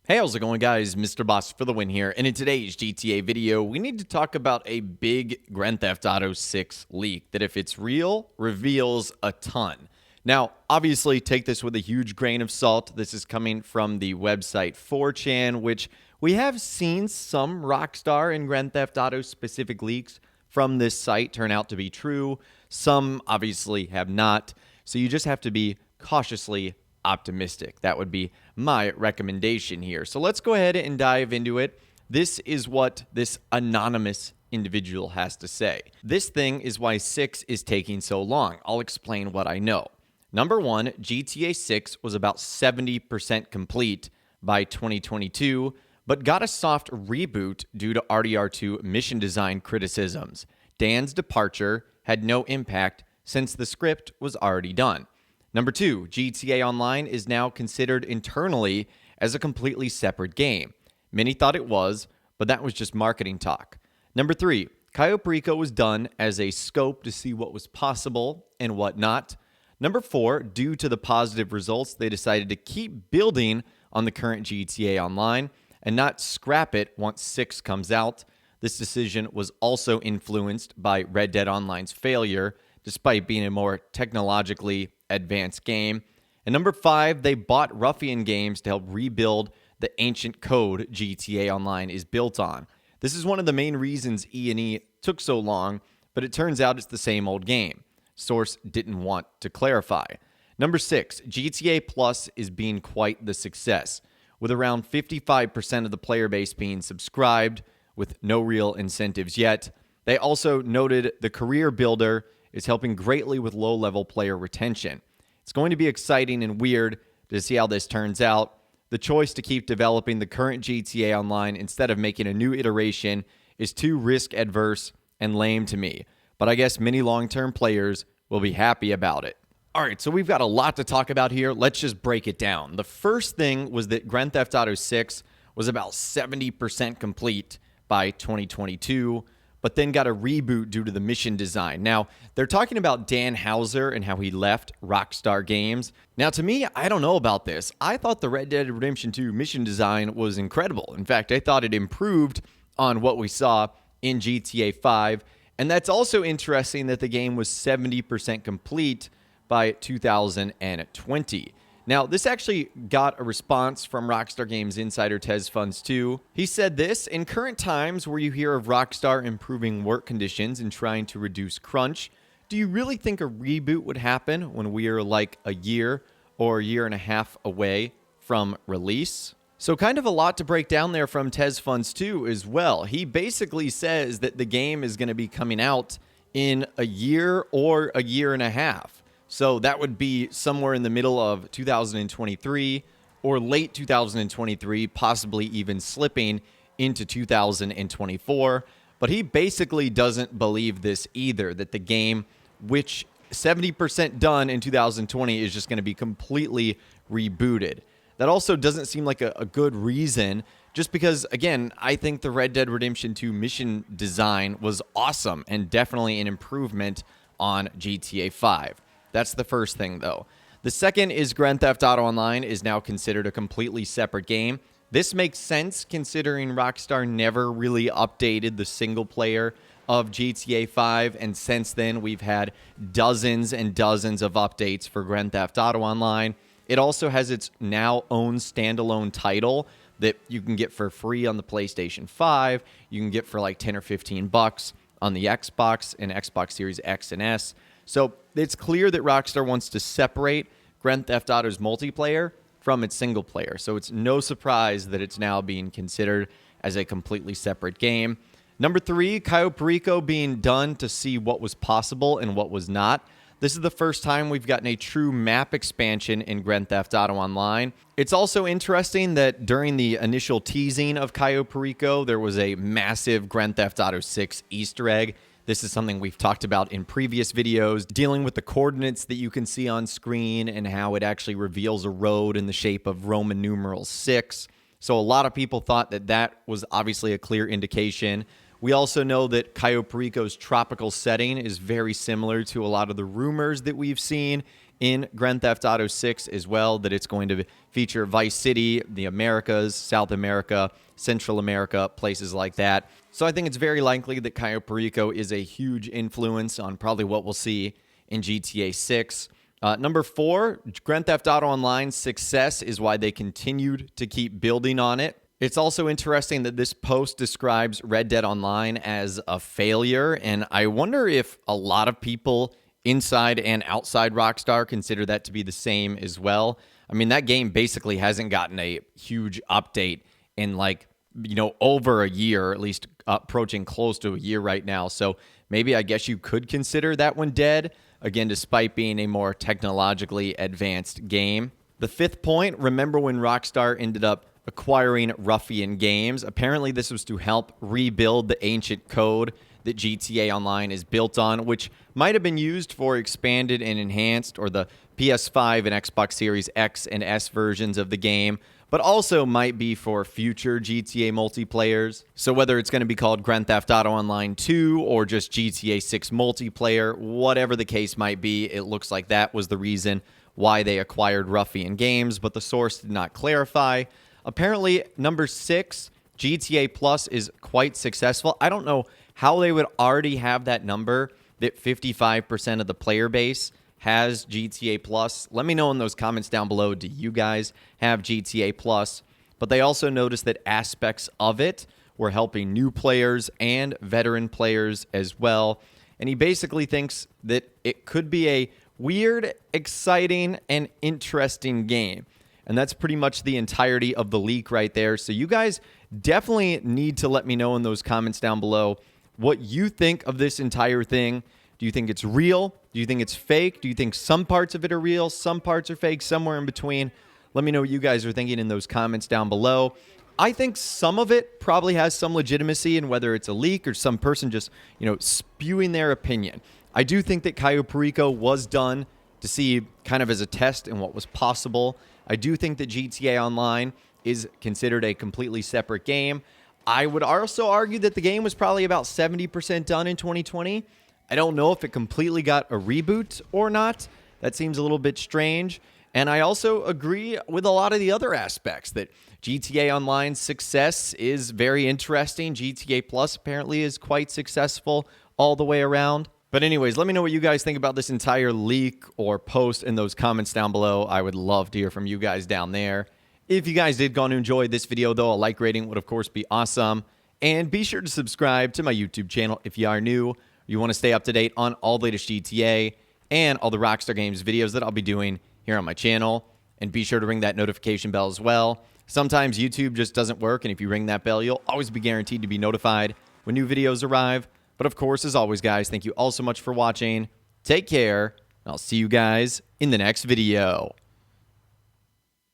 Hey, how's it going, guys? Mr. Boss for the win here. And in today's GTA video, we need to talk about a big Grand Theft Auto 6 leak that, if it's real, reveals a ton. Now, obviously, take this with a huge grain of salt. This is coming from the website 4chan, which we have seen some Rockstar and Grand Theft Auto specific leaks from this site turn out to be true. Some obviously have not. So you just have to be cautiously optimistic. That would be my recommendation here. So let's go ahead and dive into it. This is what this anonymous individual has to say. This thing is why 6 is taking so long. I'll explain what I know. Number one, GTA 6 was about 70% complete by 2022, but got a soft reboot due to RDR2 mission design criticisms. Dan's departure had no impact since the script was already done. Number two, GTA Online is now considered internally as a completely separate game. Many thought it was, but that was just marketing talk. Number three, Cayo Perico was done as a scope to see what was possible and what not. Number four, due to the positive results, they decided to keep building on the current GTA Online and not scrap it once 6 comes out. This decision was also influenced by Red Dead Online's failure, despite being a more technologically advanced game. And number five, they bought Ruffian Games to help rebuild the ancient code GTA Online is built on. This is one of the main reasons E&E took so long, but it turns out it's the same old game. Source didn't want to clarify. Number six, GTA Plus is being quite the success, with around 55% of the player base being subscribed, with no real incentives yet. They also noted the career builder is helping greatly with low-level player retention. It's going to be exciting and weird to see how this turns out. The choice to keep developing the current GTA Online instead of making a new iteration is too risk-adverse and lame to me, but I guess many long-term players will be happy about it. All right, so we've got a lot to talk about here. Let's just break it down. The first thing was that Grand Theft Auto 6 was about 70% complete by 2022, but then got a reboot due to the mission design. Now, they're talking about Dan Houser and how he left Rockstar Games. Now, to me, I don't know about this. I thought the Red Dead Redemption 2 mission design was incredible. In fact, I thought it improved on what we saw in GTA 5. And that's also interesting that the game was 70% complete by 2020. Now, this actually got a response from Rockstar Games insider Tez Funds 2. He said this: in current times where you hear of Rockstar improving work conditions and trying to reduce crunch, do you really think a reboot would happen when we are like a year or a year and a half away from release? So kind of a lot to break down there from Tez Funds 2 as well. He basically says that the game is going to be coming out in a year or a year and a half. So that would be somewhere in the middle of 2023 or late 2023, possibly even slipping into 2024. But he basically doesn't believe this either, that the game, which 70% done in 2020, is just going to be completely rebooted. That also doesn't seem like a good reason, just because, again, I think the Red Dead Redemption 2 mission design was awesome and definitely an improvement on GTA 5. That's the first thing, though. The second is Grand Theft Auto Online is now considered a completely separate game. This makes sense considering Rockstar never really updated the single player of GTA 5, and since then we've had dozens and dozens of updates for Grand Theft Auto Online. It also has its now own standalone title that you can get for free on the PlayStation 5. You can get for like 10 or 15 bucks on the Xbox and Xbox Series X and S. So it's clear that Rockstar wants to separate Grand Theft Auto's multiplayer from its single player. So it's no surprise that it's now being considered as a completely separate game. Number three, Cayo Perico being done to see what was possible and what was not. This is the first time we've gotten a true map expansion in Grand Theft Auto Online. It's also interesting that during the initial teasing of Cayo Perico, there was a massive Grand Theft Auto 6 Easter egg. This is something we've talked about in previous videos, dealing with the coordinates that you can see on screen and how it actually reveals a road in the shape of Roman numeral 6. So a lot of people thought that that was obviously a clear indication. We also know that Cayo Perico's tropical setting is very similar to a lot of the rumors that we've seen in Grand Theft Auto 6 as well, that it's going to feature Vice City, the Americas, South America, Central America, places like that. So I think it's very likely that Cayo Perico is a huge influence on probably what we'll see in GTA 6. Number 4, Grand Theft Auto Online's success is why they continued to keep building on it. It's also interesting that this post describes Red Dead Online as a failure, and I wonder if a lot of people inside and outside Rockstar consider that to be the same as well. I mean, that game basically hasn't gotten a huge update in over a year, at least approaching close to a year right now. So maybe I guess you could consider that one dead, again, despite being a more technologically advanced game. The 5th point, remember when Rockstar ended up acquiring Ruffian Games? Apparently this was to help rebuild the ancient code that GTA Online is built on, which might have been used for expanded and enhanced or the PS5 and Xbox Series X and S versions of the game, but also might be for future GTA multiplayers. So whether it's going to be called Grand Theft Auto Online 2 or just GTA 6 multiplayer, whatever the case might be, it looks like that was the reason why they acquired Ruffian Games, but the source did not clarify. Apparently, number 6, GTA Plus is quite successful. I don't know how they would already have that number, that 55% of the player base has GTA Plus. Let me know in those comments down below, do you guys have GTA Plus? But they also noticed that aspects of it were helping new players and veteran players as well. And he basically thinks that it could be a weird, exciting, and interesting game. And that's pretty much the entirety of the leak right there. So you guys definitely need to let me know in those comments down below what you think of this entire thing. Do you think it's real? Do you think it's fake? Do you think some parts of it are real, some parts are fake, somewhere in between? Let me know what you guys are thinking in those comments down below. I think some of it probably has some legitimacy in whether it's a leak or some person just, spewing their opinion. I do think that Cayo Perico was done to see kind of as a test in what was possible. I do think that GTA Online is considered a completely separate game. I would also argue that the game was probably about 70% done in 2020. I don't know if it completely got a reboot or not. That seems a little bit strange. And I also agree with a lot of the other aspects that GTA Online's success is very interesting. GTA Plus apparently is quite successful all the way around. But anyways, let me know what you guys think about this entire leak or post in those comments down below. I would love to hear from you guys down there. If you guys did go on to enjoy this video, though, a like rating would, of course, be awesome. And be sure to subscribe to my YouTube channel if you are new. You want to stay up to date on all the latest GTA and all the Rockstar Games videos that I'll be doing here on my channel. And be sure to ring that notification bell as well. Sometimes YouTube just doesn't work, and if you ring that bell, you'll always be guaranteed to be notified when new videos arrive. But of course, as always, guys, thank you all so much for watching. Take care, and I'll see you guys in the next video.